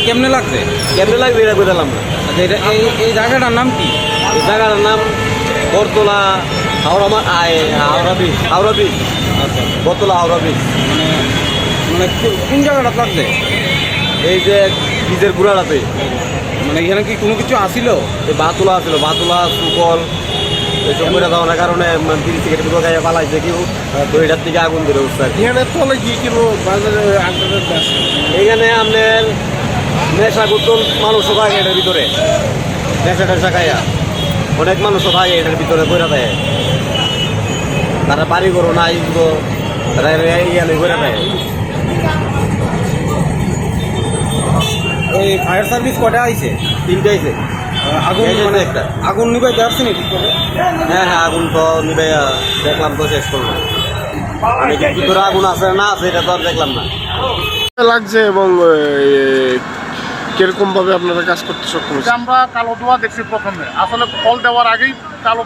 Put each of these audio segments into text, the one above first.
কেমনে লাগছে? কেমনে লাগবে এটা বুঝলাম না। আচ্ছা, এটা এই জায়গাটার নাম কি? এই জায়গাটার নাম বরতলা হাওড়া ব্রিজ। আচ্ছা, বরতলা হাওড়া ব্রিজ। মানে কোন জায়গাটা লাগছে? এই যে ব্রিজের গুড়াটাতে মানে এখানে কি কোনো কিছু আসিল? এই বাতুলা আছিল, বাতুলা সুকল এইসব করে দেওয়ার কারণে তিরিশ থেকে গায়ে পালাইছে কেউ, তো এটার থেকে আগুন ধরে উঠছে। এখানে তলে কি কিলো বাজারে আগুনের আছে? এইখানে আপনার নেশা করতল মানুষও থাকে এটার ভিতরে, নেশা টেশা খাইয়া অনেক মানুষও থাকে এটার ভিতরে বইরা দেয়। তারা বাড়ি করো না আইসবো, তারা ইয়ালে বইরা দেয়। এই ফায়ার সার্ভিস কটা আইছে? 3টে আইছে। আগুন এই যে মানে একটা। আগুন নিবাই যাচ্ছে নাকি? হ্যাঁ আগুন তো নিবে দেখলাম তো শেষ করলাম। আমি যে ভিতরে আগুন আছে না আছে এটা তো আর দেখলাম না। লাগছে এবং কিরকম ভাবে আপনারা কাজ করতে সক্ষম হয়েছে? আমরা কালো ধোয়া দেখছি প্রথমে, আসলে কল দেওয়ার আগেই কালো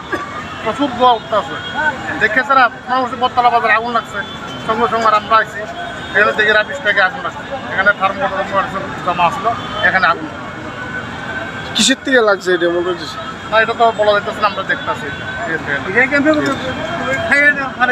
প্রচুর ধোয়া উঠতে আছে। দেখে স্যার মানুষ বটতলা বাজারে আগুন লাগছে, সঙ্গে সঙ্গে আমরা আসছি, এখানে দেখে রাবিশ থেকে আগুন লাগছে। এখানে থার্মোমিটার জমা আসলো, এখানে আগুন। কিসের থেকে লাগছে এটা মনে হচ্ছে? না এটা তো বলা যাইতেছে না, আমরা দেখতেছি।